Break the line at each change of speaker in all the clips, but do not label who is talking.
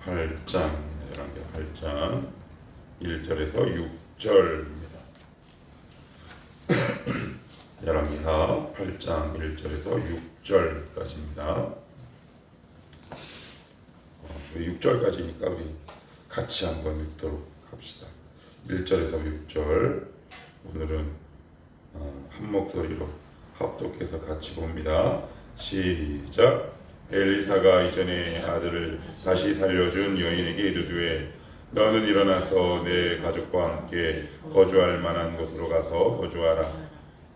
8장입니다. 열왕기하 8장 1절에서 6절입니다. 열왕기하 8장 1절에서 6절까지입니다. 6절까지니까 우리 같이 한번 읽도록 합시다. 1절에서 6절 오늘은 한 목소리로 합독해서 같이 봅니다. 시작. 엘리사가 이전에 아들을 다시 살려준 여인에게 이르되 너는 일어나서 내 가족과 함께 거주할 만한 곳으로 가서 거주하라.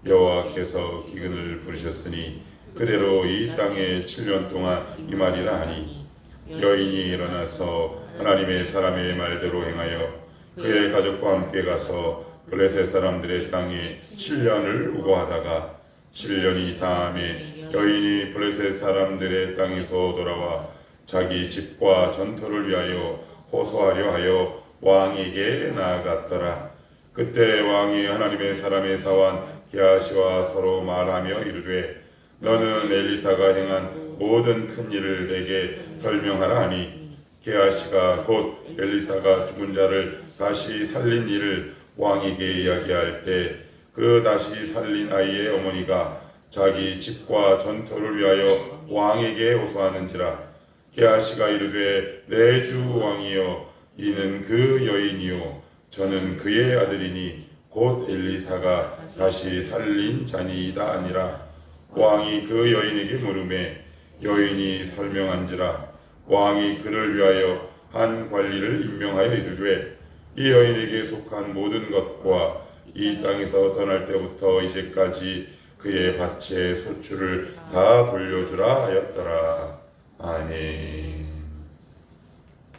여호와께서 기근을 부르셨으니 그대로 이 땅에 7년 동안 임하리라 하니 여인이 일어나서 하나님의 사람의 말대로 행하여 그의 가족과 함께 가서 블레셋 사람들의 땅에 7년을 우거하다가 7년이 다음에 여인이 블레셋 사람들의 땅에서 돌아와 자기 집과 전토를 위하여 호소하려 하여 왕에게 나아갔더라. 그때 왕이 하나님의 사람의 사환 게하시와 서로 말하며 이르되 너는 엘리사가 행한 모든 큰 일을 내게 설명하라 하니 게하시가 곧 엘리사가 죽은 자를 다시 살린 일을 왕에게 이야기할 때 그 다시 살린 아이의 어머니가 자기 집과 전토를 위하여 왕에게 호소하는지라. 게하시가 이르되 내 주 왕이여 이는 그 여인이요 저는 그의 아들이니 곧 엘리사가 다시 살린 자니이다 아니라. 왕이 그 여인에게 물으매 여인이 설명한지라. 왕이 그를 위하여 한 관리를 임명하여 이르되 이 여인에게 속한 모든 것과 이 땅에서 떠날 때부터 이제까지 그의 밭의 소출을 다 돌려주라 하였더라. 아멘.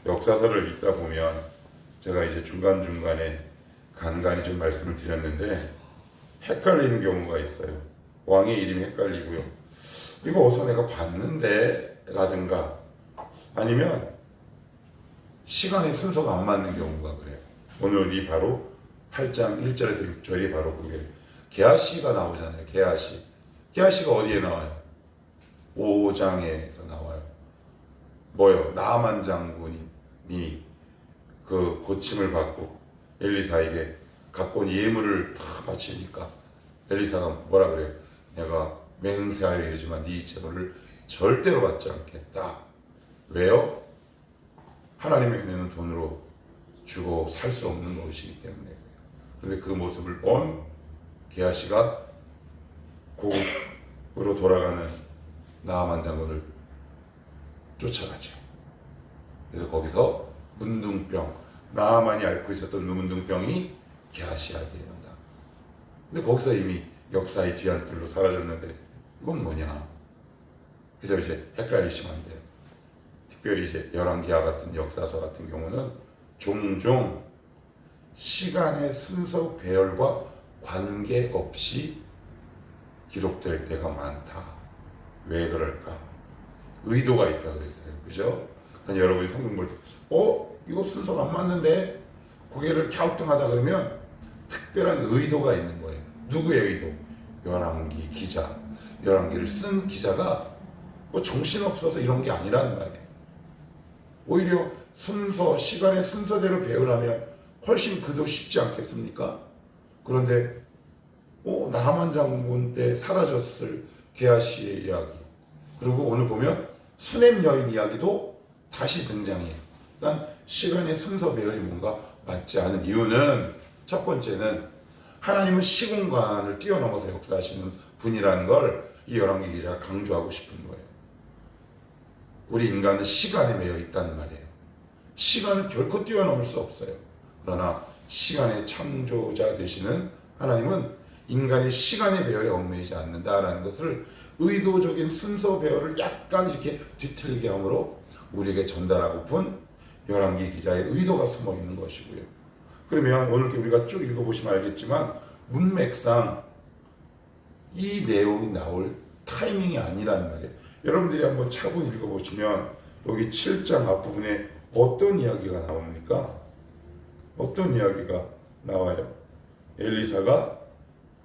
역사서를 읽다 보면 제가 이제 중간중간에 간간히 좀 말씀을 드렸는데 헷갈리는 경우가 있어요. 왕의 이름이 헷갈리고요. 이거 어디서 내가 봤는데 라든가 아니면 시간의 순서가 안 맞는 경우가 그래요. 오늘이 바로 8장 1절에서 6절이 바로 그게 게하시가 나오잖아요. 게하시가 어디에 나와요? 5장에서 나와요. 뭐요? 나아만 장군이 그 고침을 받고 엘리사에게 갖고 온 예물을 다 바치니까 엘리사가 뭐라 그래요? 내가 맹세하여 이르지만 네 재물을 절대로 받지 않겠다. 왜요? 하나님의 은혜는 돈으로 주고 살 수 없는 것이기 때문에. 그런데 그 모습을 본 게하시가 고국으로 돌아가는 나아만 장군을 쫓아가죠. 그래서 거기서 문둥병, 나아만이 앓고 있었던 문둥병이 게하시에게 온다. 근데 거기서 이미 역사의 뒤안길로 사라졌는데 이건 뭐냐? 그래서 이제 헷갈리시면 안 돼요. 특별히 이제 열왕기하 같은 역사서 같은 경우는 종종 시간의 순서 배열과 관계없이 기록될 때가 많다. 왜 그럴까? 의도가 있다 그랬어요. 그죠? 여러분이 성경 볼 때 이거 순서가 안 맞는데 고개를 갸우뚱하다 그러면 특별한 의도가 있는 거예요. 누구의 의도? 열왕기 기자, 열왕기를 쓴 기자가 뭐 정신없어서 이런 게 아니라는 말이에요. 오히려 순서, 시간의 순서대로 배우라면 훨씬 그도 쉽지 않겠습니까? 그런데 나아만 장군 때 사라졌을 게하시의 이야기, 그리고 오늘 보면 수넴 여인 이야기도 다시 등장해요. 그러니까 시간의 순서 배열이 뭔가 맞지 않은 이유는 첫 번째는 하나님은 시공간을 뛰어넘어서 역사하시는 분이라는 걸 이 열왕기 기자가 강조하고 싶은 거예요. 우리 인간은 시간에 매여 있다는 말이에요. 시간을 결코 뛰어넘을 수 없어요. 그러나 시간의 창조자 되시는 하나님은 인간의 시간의 배열에 얽매이지 않는다라는 것을 의도적인 순서 배열을 약간 이렇게 뒤틀리게 함으로 우리에게 전달하고픈 열왕기 기자의 의도가 숨어 있는 것이고요. 그러면 오늘 우리가 쭉 읽어보시면 알겠지만 문맥상 이 내용이 나올 타이밍이 아니란 말이에요. 여러분들이 한번 차분 읽어보시면 여기 7장 앞부분에 어떤 이야기가 나옵니까? 어떤 이야기가 나와요? 엘리사가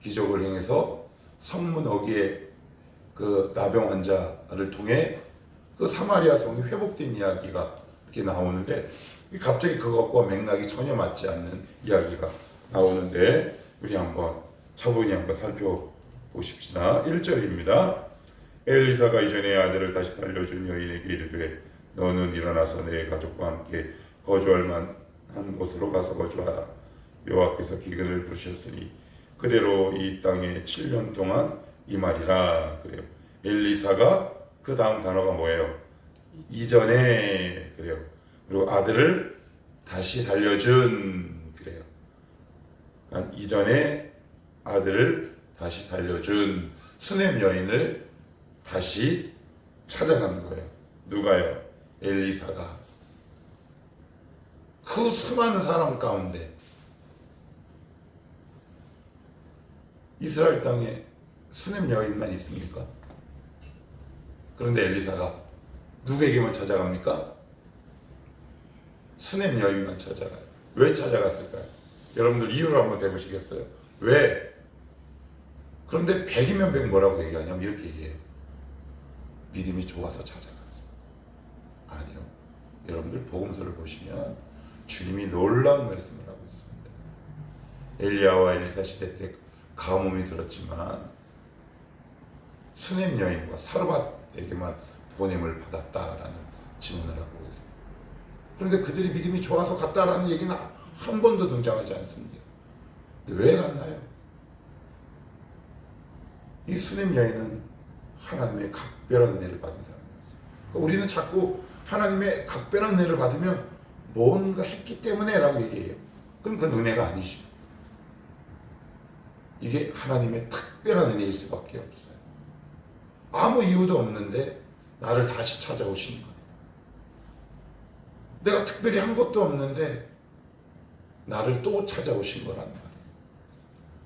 기적을 행해서 성문 어귀에 그 나병 환자를 통해 그 사마리아 성이 회복된 이야기가 이렇게 나오는데 갑자기 그것과 맥락이 전혀 맞지 않는 이야기가 나오는데 우리 한번 차분히 한번 살펴보십시다. 1절입니다. 엘리사가 이전에 아들을 다시 살려준 여인에게 이르되 너는 일어나서 내 가족과 함께 거주할 만한 곳으로 가서 거주하라. 여호와께서 기근을 부르셨으니 그대로 이 땅에 7년 동안 이 말이라. 그래요. 엘리사가 그 다음 단어가 뭐예요? 이전에. 그래요. 그리고 아들을 다시 살려준. 그래요. 그러니까 이전에 아들을 다시 살려준 수넴 여인을 다시 찾아간 거예요. 누가요? 엘리사가. 그 수많은 사람 가운데 이스라엘 땅에 수넴 여인만 있습니까? 그런데 엘리사가 누구에게만 찾아갑니까? 수넴 여인만 찾아가요. 왜 찾아갔을까요? 여러분들 이유를 한번 대보시겠어요? 왜? 그런데 100이면 100 뭐라고 얘기하냐면 이렇게 얘기해요. 믿음이 좋아서 찾아갔어. 아니요. 여러분들 복음서를 보시면 주님이 놀라운 말씀을 하고 있습니다. 엘리야와 엘리사 시대 때 가뭄이 들었지만 수넴 여인과 사르밧에게만 보냄을 받았다라는 질문을 하고 있어요. 그런데 그들이 믿음이 좋아서 갔다라는 얘기는 한 번도 등장하지 않습니다. 근데 왜 갔나요? 이 수넴 여인은 하나님의 각별한 은혜를 받은 사람이었어요. 그러니까 우리는 자꾸 하나님의 각별한 은혜를 받으면 뭔가 했기 때문에 라고 얘기해요. 그럼 그건 은혜가 아니죠. 이게 하나님의 특별한 은혜일 수밖에 없어요. 아무 이유도 없는데 나를 다시 찾아오신 거예요. 내가 특별히 한 것도 없는데 나를 또 찾아오신 거란 말이에요.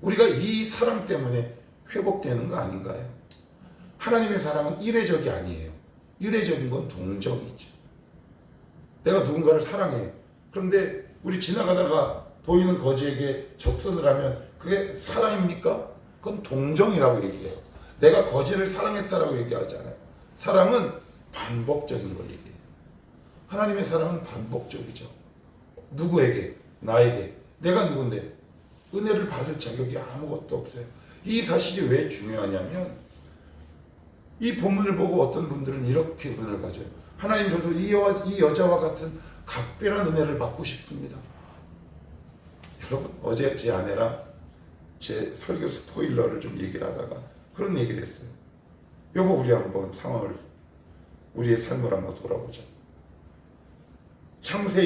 우리가 이 사랑 때문에 회복되는 거 아닌가요? 하나님의 사랑은 이례적이 아니에요. 이례적인 건 동정이죠. 내가 누군가를 사랑해. 그런데 우리 지나가다가 보이는 거지에게 적선을 하면 그게 사랑입니까? 그건 동정이라고 얘기해요. 내가 거지를 사랑했다라고 얘기하지 않아요. 사랑은 반복적인 걸 얘기해요. 하나님의 사랑은 반복적이죠. 누구에게? 나에게. 내가 누군데? 은혜를 받을 자격이 아무것도 없어요. 이 사실이 왜 중요하냐면 이 본문을 보고 어떤 분들은 이렇게 은혜를 가져요. 하나님, 저도 이 여자와 같은 각별한 은혜를 받고 싶습니다. 여러분, 어제 제 아내랑 제 설교 스포일러를 좀 얘기를 하다가 그런 얘기를 했어요. 여보, 우리 한번 상황을, 우리의 삶을 한번 돌아보자. 창세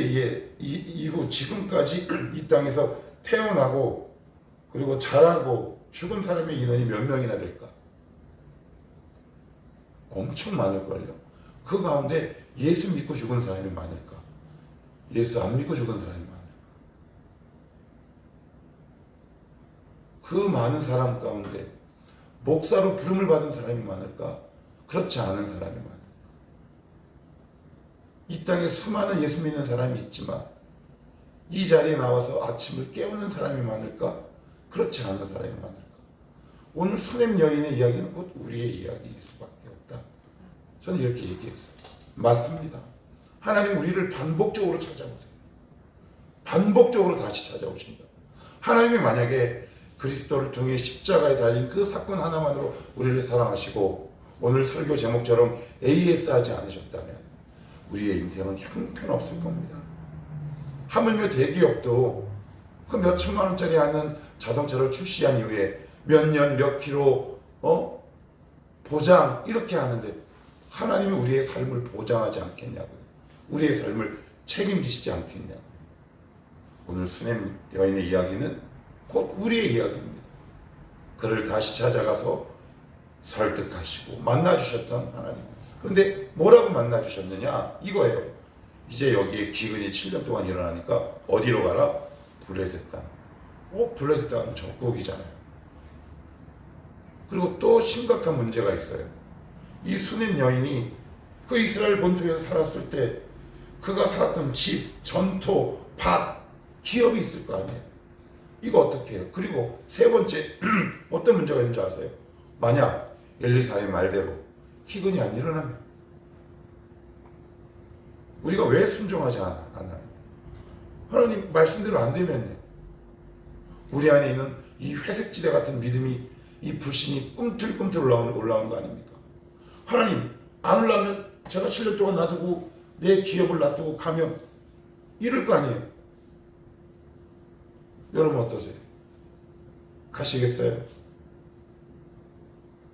이후 지금까지 이 땅에서 태어나고 그리고 자라고 죽은 사람의 인원이 몇 명이나 될까? 엄청 많을걸요. 그 가운데 예수 믿고 죽은 사람이 많을까? 예수 안 믿고 죽은 사람이 많을까? 그 많은 사람 가운데 목사로 부름을 받은 사람이 많을까? 그렇지 않은 사람이 많을까? 이 땅에 수많은 예수 믿는 사람이 있지만 이 자리에 나와서 아침을 깨우는 사람이 많을까? 그렇지 않은 사람이 많을까? 오늘 수넴 여인의 이야기는 곧 우리의 이야기일 수밖에 없다. 저는 이렇게 얘기했어요. 맞습니다. 하나님 우리를 반복적으로 찾아오세요. 반복적으로 다시 찾아오신다. 하나님이 만약에 그리스도를 통해 십자가에 달린 그 사건 하나만으로 우리를 사랑하시고 오늘 설교 제목처럼 AS 하지 않으셨다면 우리의 인생은 형편없을 겁니다. 하물며 대기업도 그 몇 천만 원짜리 하는 자동차를 출시한 이후에 몇 년 몇 킬로 보장 이렇게 하는데 하나님이 우리의 삶을 보장하지 않겠냐고요. 우리의 삶을 책임지시지 않겠냐고요. 오늘 수넴 여인의 이야기는 곧 우리의 이야기입니다. 그를 다시 찾아가서 설득하시고 만나주셨던 하나님. 그런데 뭐라고 만나주셨느냐? 이거예요. 이제 여기에 기근이 7년 동안 일어나니까 어디로 가라? 블레셋 땅. 블레셋 땅은 적국이잖아요. 그리고 또 심각한 문제가 있어요. 이 수넴 여인이 그 이스라엘 본토에서 살았을 때 그가 살았던 집, 전토, 밭, 기업이 있을 거 아니에요. 이거 어떻게 해요? 그리고 세 번째 어떤 문제가 있는지 아세요? 만약 엘리사의 말대로 기근이 안 일어나면 우리가 왜 순종하지 않아요? 하나님 말씀대로 안 되면요. 우리 안에 있는 이 회색지대 같은 믿음이, 이 불신이 꿈틀꿈틀 올라오는 거 아닙니까? 하나님 안 올라오면 제가 7년 동안 놔두고 내 기업을 놔두고 가면 이럴 거 아니에요. 여러분 어떠세요? 가시겠어요?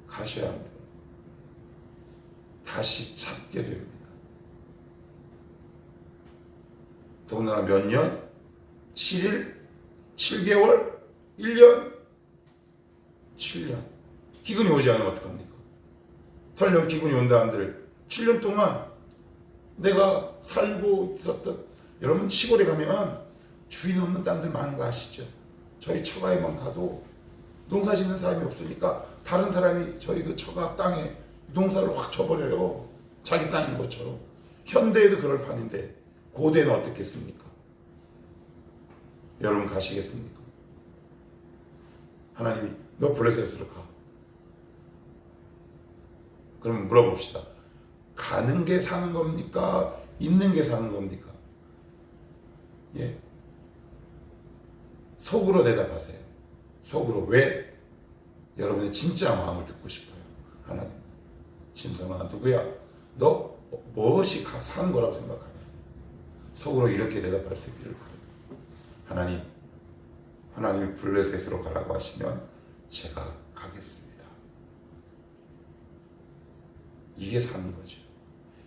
가셔야 합니다. 다시 찾게 됩니다. 더군다나 몇 년? 7일? 7개월? 1년? 7년. 기근이 오지 않으면 어떡합니까? 설령 기근이 온다 한들 7년 동안 내가 살고 있었던, 여러분 시골에 가면 주인 없는 땅들 많은 거 아시죠? 저희 처가에만 가도 농사 짓는 사람이 없으니까 다른 사람이 저희 그 처가 땅에 농사를 확 쳐버려요. 자기 땅인 것처럼. 현대에도 그럴 판인데 고대는 어떻겠습니까? 여러분 가시겠습니까? 하나님이 너 블레셋으로 가. 그럼 물어봅시다. 가는 게 사는 겁니까? 있는 게 사는 겁니까? 예. 속으로 대답하세요. 속으로. 왜? 여러분의 진짜 마음을 듣고 싶어요. 하나님. 심성아, 누구야? 너 무엇이 사는 거라고 생각하냐? 속으로 이렇게 대답할 수 있기를 바랍니다. 하나님이 블레셋으로 가라고 하시면 제가 가겠습니다. 이게 사는 거죠.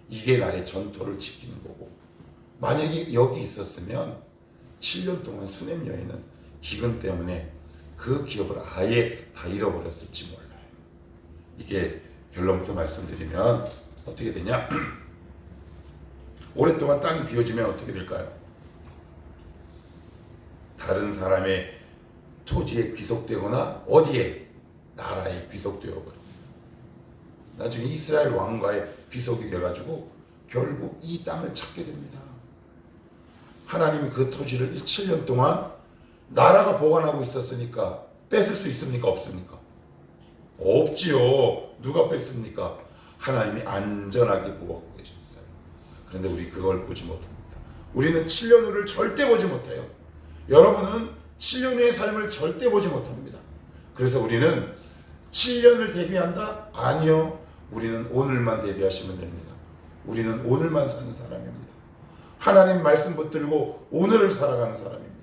이게 나의 전토를 지키는 거고, 만약에 여기 있었으면 7년 동안 수냄 여인은 기근 때문에 그 기업을 아예 다 잃어버렸을지 몰라요. 이게 결론부터 말씀드리면 어떻게 되냐? 오랫동안 땅이 비워지면 어떻게 될까요? 다른 사람의 토지에 귀속되거나 어디에? 나라에 귀속되어 버립니다. 나중에 이스라엘 왕과의 귀속이 돼가지고 결국 이 땅을 찾게 됩니다. 하나님이 그 토지를 7년 동안 나라가 보관하고 있었으니까 뺏을 수 있습니까? 없습니까? 없지요. 누가 뺐습니까? 하나님이 안전하게 보호하고 계셨어요. 그런데 우리 그걸 보지 못합니다. 우리는 7년 후를 절대 보지 못해요. 여러분은 7년 후의 삶을 절대 보지 못합니다. 그래서 우리는 7년을 대비한다? 아니요. 우리는 오늘만 대비하시면 됩니다. 우리는 오늘만 사는 사람입니다. 하나님 말씀 붙들고 오늘을 살아가는 사람입니다.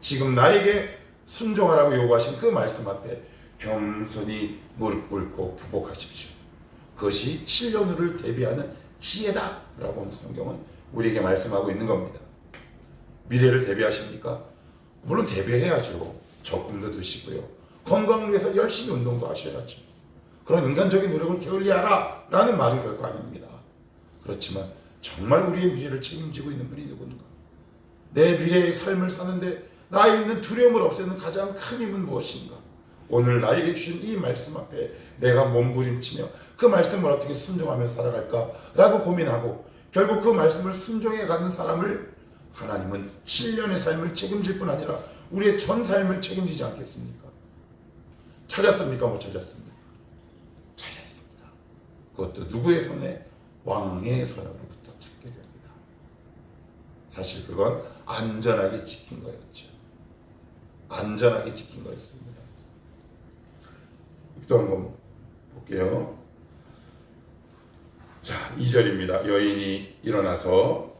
지금 나에게 순종하라고 요구하신 그 말씀 앞에 겸손히 무릎 꿇고 부복하십시오. 그것이 7년 후를 대비하는 지혜다 라고 성경은 우리에게 말씀하고 있는 겁니다. 미래를 대비하십니까? 물론 대비해야죠. 적금도 드시고요. 건강을 위해서 열심히 운동도 하셔야죠. 그런 인간적인 노력을 게을리하라 라는 말은 결코 아닙니다. 그렇지만 정말 우리의 미래를 책임지고 있는 분이 누군가? 내 미래의 삶을 사는데 나에 있는 두려움을 없애는 가장 큰 힘은 무엇인가? 오늘 나에게 주신 이 말씀 앞에 내가 몸부림치며 그 말씀을 어떻게 순종하며 살아갈까? 라고 고민하고 결국 그 말씀을 순종해 가는 사람을 하나님은 7년의 삶을 책임질 뿐 아니라 우리의 전 삶을 책임지지 않겠습니까? 찾았습니까? 못 찾았습니까? 찾았습니다. 그것도 누구의 손에? 왕의 손으로부터 찾게 됩니다. 사실 그건 안전하게 지킨 거였죠. 안전하게 지킨 거였습니다. 또 한번 볼게요. 자, 2절입니다. 여인이 일어나서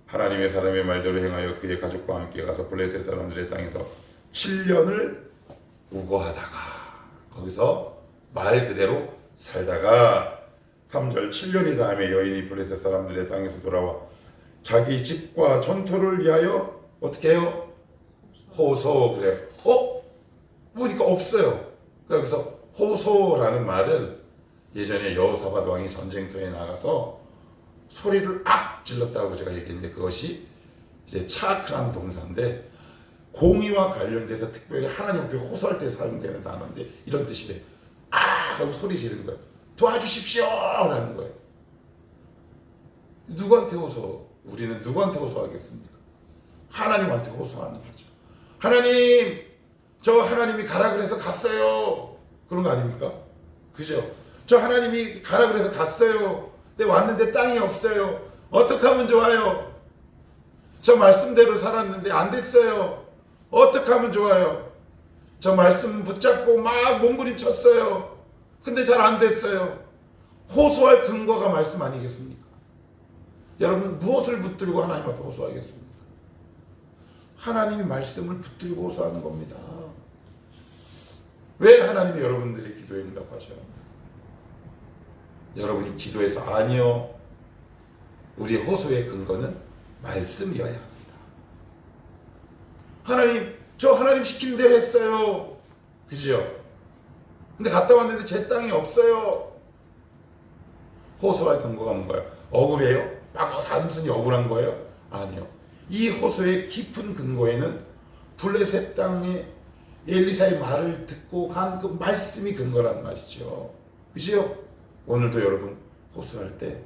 하나님의 사람의 말대로 행하여 그의 가족과 함께 가서 블레셋 사람들의 땅에서 7년을 우거하다가 거기서 말 그대로 살다가 3절 7년이 다음에 여인이 블레셋 사람들의 땅에서 돌아와 자기 집과 전토를 위하여 어떻게 해요? 호소. 그래요. 보니까 없어요. 여기서 호소라는 말은 예전에 여호사밧 왕이 전쟁터에 나가서 소리를 악 질렀다고 제가 얘기했는데 그것이 이제 차크라는 동사인데 공의와 관련돼서 특별히 하나님 앞에 호소할 때 사용되는 단어인데 이런 뜻이래. 하고 소리 지르는 거예요. 도와주십시오 라는 거예요. 누구한테 호소? 우리는 누구한테 호소하겠습니까? 하나님한테 호소하는 거죠. 하나님, 저 하나님이 가라 그래서 갔어요. 그런 거 아닙니까? 그죠? 저 하나님이 가라 그래서 갔어요. 근데 왔는데 땅이 없어요. 어떻게 하면 좋아요? 저 말씀대로 살았는데 안 됐어요. 어떻게 하면 좋아요? 저 말씀 붙잡고 막 몸부림쳤어요. 근데 잘 안 됐어요. 호소할 근거가 말씀 아니겠습니까? 여러분 무엇을 붙들고 하나님 앞에 호소하겠습니까? 하나님이 말씀을 붙들고 호소하는 겁니다. 왜 하나님이 여러분들의 기도에 응답하셔야 합니까? 여러분이 기도해서 아니요. 우리의 호소의 근거는 말씀이어야 합니다. 하나님, 저 하나님 시키는 대로 했어요. 그죠? 근데 갔다 왔는데 제 땅이 없어요. 호소할 근거가 뭔가요? 억울해요? 막 단순히 억울한 거예요? 아니요. 이 호소의 깊은 근거에는 블레셋 땅에 엘리사의 말을 듣고 간 그 말씀이 근거란 말이죠. 그죠? 오늘도 여러분 호소할 때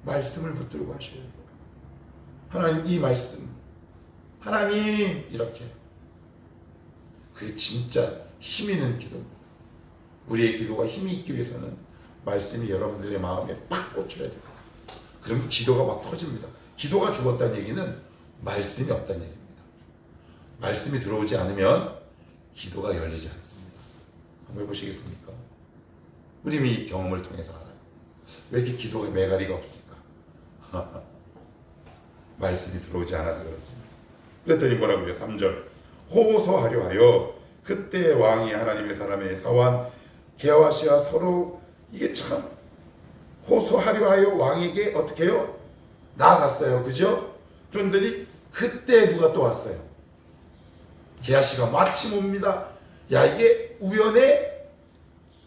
말씀을 붙들고 하셔야 돼요. 하나님 이 말씀, 하나님 이렇게. 그게 진짜 힘 있는 기도입니다. 우리의 기도가 힘이 있기 위해서는 말씀이 여러분들의 마음에 팍 꽂혀야 돼요. 그러면 기도가 막 터집니다. 기도가 죽었다는 얘기는 말씀이 없다는 얘기입니다. 말씀이 들어오지 않으면 기도가 열리지 않습니다. 한번 해보시겠습니까? 우리 이 경험을 통해서 알아요. 왜 이렇게 기도가 매가리가 없을까? 말씀이 들어오지 않아서 그렇습니다. 그랬더니 뭐라고 그래요? 3절 호소하려 하여 그때 왕이 하나님의 사람의 사환 게하시와 서로 이게 참 호소하려 하여 왕에게 어떻게 해요? 나아갔어요. 그죠? 그런데 그때 누가 또 왔어요? 게하시가 마침 옵니다. 야 이게 우연의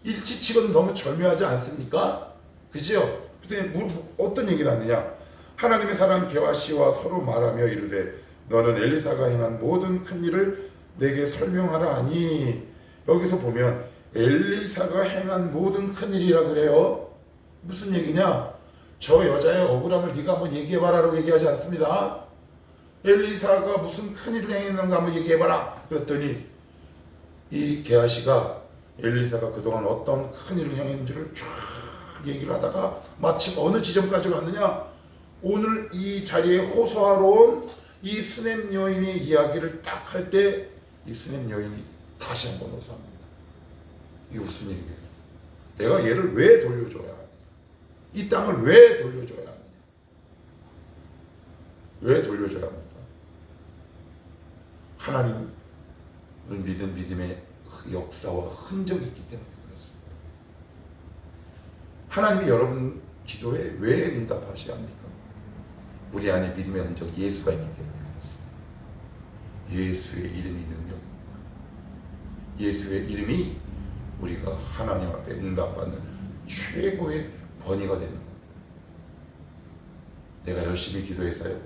일치치고는 너무 절묘하지 않습니까? 그죠? 그랬더니 어떤 얘기를 하느냐? 하나님의 사람 게하시와 서로 말하며 이르되 너는 엘리사가 행한 모든 큰 일을 내게 설명하라 하니 여기서 보면 엘리사가 행한 모든 큰 일이라 그래요. 무슨 얘기냐? 저 여자의 억울함을 네가 한번 얘기해봐라라고 얘기하지 않습니다. 엘리사가 무슨 큰 일을 행했는가 한번 얘기해봐라. 그랬더니 이 게하시가 엘리사가 그동안 어떤 큰 일을 행했는지를 쫙 얘기를 하다가 마침 어느 지점까지 갔느냐? 오늘 이 자리에 호소하러 온 이 수넴 여인의 이야기를 딱 할 때 이 수넴 여인이 다시 한번 호소합니다. 이게 무슨 얘기예요? 내가 얘를 왜 돌려줘야 하느냐? 이 땅을 왜 돌려줘야 하느냐? 왜 돌려줘야 합니까? 하나님을 믿은 믿음의 역사와 흔적이 있기 때문에 그렇습니다. 하나님이 여러분 기도에 왜 응답하셔야 합니까? 우리 안에 믿음의 흔적 예수가 있기 때문에 그렇습니다. 예수의 이름이 능력입니다. 예수의 이름이 우리가 하나님 앞에 응답받는 최고의 번뇌가 되는 거예요. 내가 열심히 기도해서요.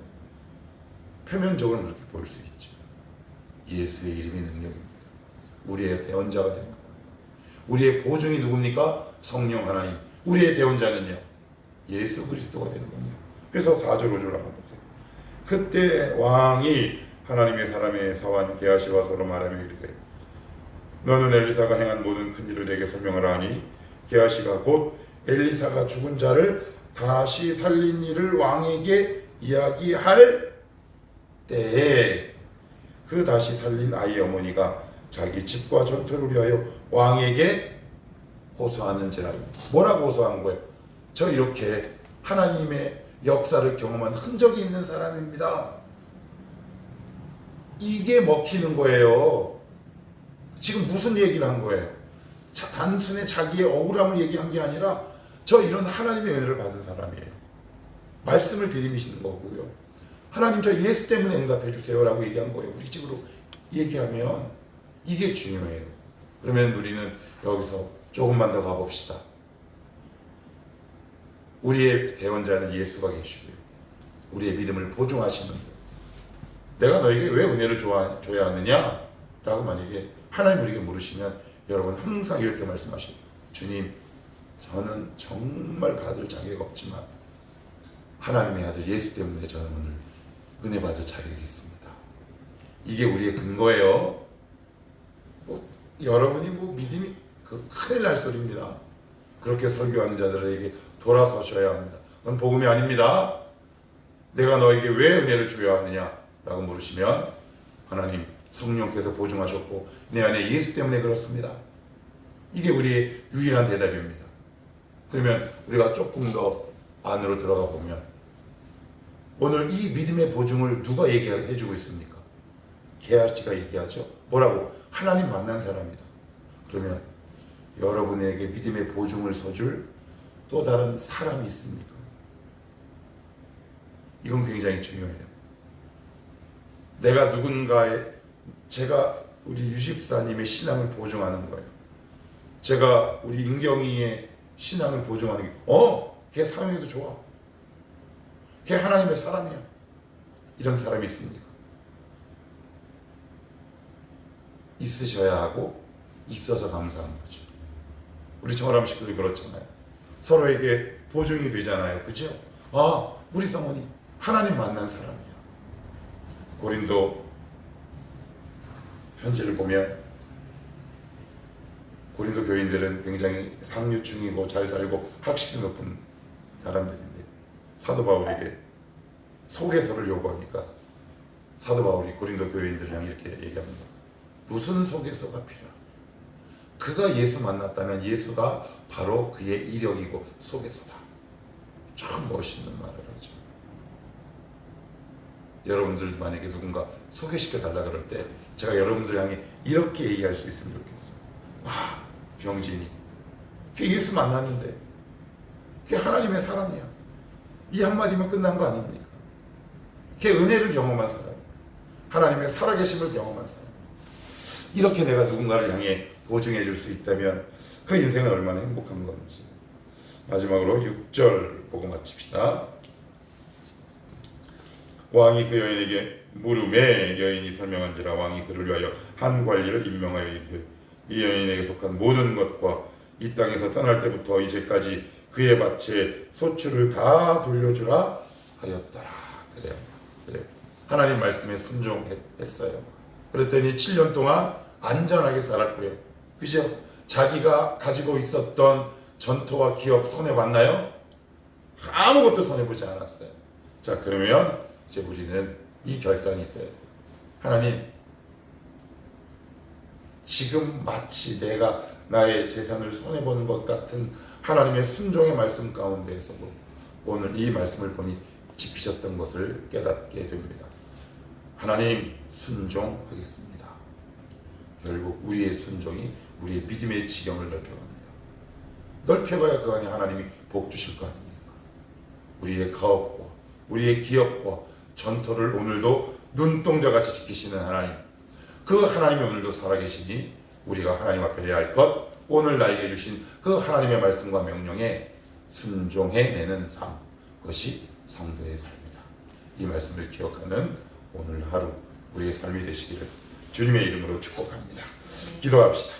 표면적으로는 그렇게 보일 수 있죠. 예수의 이름이 능력입니다. 우리의 대언자가 되는 거예요. 우리의 보증이 누굽니까? 성령 하나님. 우리의 대언자는요. 예수 그리스도가 되는 겁니다. 그래서 4절 5절 한번 보세요. 그때 왕이 하나님의 사람의 사환 게하시와 서로 말하며 이르되 너는 엘리사가 행한 모든 큰 일을 내게 설명하라 하니 게하시가 곧 엘리사가 죽은 자를 다시 살린 일을 왕에게 이야기할 때에 그 다시 살린 아이의 어머니가 자기 집과 전토를 위하여 왕에게 호소하는지라. 뭐라고 호소한 거예요? 저 이렇게 하나님의 역사를 경험한 흔적이 있는 사람입니다. 이게 먹히는 거예요. 지금 무슨 얘기를 한 거예요? 단순히 자기의 억울함을 얘기한 게 아니라 저 이런 하나님의 은혜를 받은 사람이에요. 말씀을 들이미시는 거고요. 하나님 저 예수 때문에 응답해 주세요라고 얘기한 거예요. 우리 집으로 얘기하면 이게 중요해요. 그러면 우리는 여기서 조금만 더 가봅시다. 우리의 대원자는 예수가 계시고요. 우리의 믿음을 보증하시는 거예요. 내가 너에게 왜 은혜를 줘야 하느냐? 라고 만약에 하나님 우리에게 물으시면 여러분 항상 이렇게 말씀하셔요. 주님, 저는 정말 받을 자격 없지만 하나님의 아들 예수 때문에 저는 오늘 은혜 받을 자격이 있습니다. 이게 우리의 근거예요. 여러분이 믿음이 큰일 날 소리입니다. 그렇게 설교하는 자들에게 돌아서셔야 합니다. 그건 복음이 아닙니다. 내가 너에게 왜 은혜를 줘야 하느냐라고 물으시면 하나님 성령께서 보증하셨고 내 안에 예수 때문에 그렇습니다. 이게 우리의 유일한 대답입니다. 그러면 우리가 조금 더 안으로 들어가 보면 오늘 이 믿음의 보증을 누가 얘기해주고 있습니까? 게하시가 얘기하죠. 뭐라고? 하나님 만난 사람이다. 그러면 여러분에게 믿음의 보증을 서줄 또 다른 사람이 있습니까? 이건 굉장히 중요해요. 내가 누군가의, 제가 우리 유십사님의 신앙을 보증하는 거예요. 제가 우리 인경이의 신앙을 보증하는 게, 걔 사용해도 좋아. 걔 하나님의 사람이야. 이런 사람이 있습니까? 있으셔야 하고 있어서 감사한 거죠. 우리 정아람 식구들 그렇잖아요. 서로에게 보증이 되잖아요. 그죠? 우리 성원이 하나님 만난 사람이야. 고린도 편지를 보면 고린도 교인들은 굉장히 상류층이고 잘 살고 학식이 높은 사람들인데 사도 바울에게 소개서를 요구하니까 사도 바울이 고린도 교인들이랑 이렇게 얘기합니다. 무슨 소개서가 필요하냐? 그가 예수 만났다면 예수가 바로 그의 이력이고 소개서다. 참 멋있는 말을 하죠. 여러분들 만약에 누군가 소개시켜 달라 그럴 때 제가 여러분들 향해 이렇게 얘기할 수 있으면 좋겠어요. 병진이 걔 예수 만났는데 걔 하나님의 사람이야. 이 한마디면 끝난 거 아닙니까? 걔 은혜를 경험한 사람이야. 하나님의 살아계심을 경험한 사람이야. 이렇게 내가 누군가를 향해 보증해 줄 수 있다면 그 인생은 얼마나 행복한 건지. 마지막으로 6절 보고 마칩시다. 왕이 그 여인에게 물음에 여인이 설명한지라 왕이 그를 위하여 한 관리를 임명하여 이르되 이 여인에게 속한 모든 것과 이 땅에서 떠날 때부터 이제까지 그의 밭에 소출을 다 돌려주라 하였더라. 그래요. 하나님 말씀에 순종했어요. 그랬더니 7년 동안 안전하게 살았고요. 그죠? 자기가 가지고 있었던 전토와 기업 손해봤나요? 아무것도 손해보지 않았어요. 자, 그러면 이제 우리는 이 결단이 있어요. 하나님, 지금 마치 내가 나의 재산을 손해보는 것 같은 하나님의 순종의 말씀 가운데에서도 오늘 이 말씀을 보니 지키셨던 것을 깨닫게 됩니다. 하나님, 순종하겠습니다. 결국 우리의 순종이 우리의 믿음의 지경을 넓혀갑니다. 넓혀가야 그 안에 하나님이 복 주실 거 아닙니까? 우리의 가업과 우리의 기업과 전토를 오늘도 눈동자같이 지키시는 하나님, 그 하나님이 오늘도 살아계시니 우리가 하나님 앞에 해야 할 것, 오늘 나에게 주신 그 하나님의 말씀과 명령에 순종해내는 삶, 그것이 성도의 삶이다. 이 말씀을 기억하는 오늘 하루 우리의 삶이 되시기를 주님의 이름으로 축복합니다. 기도합시다.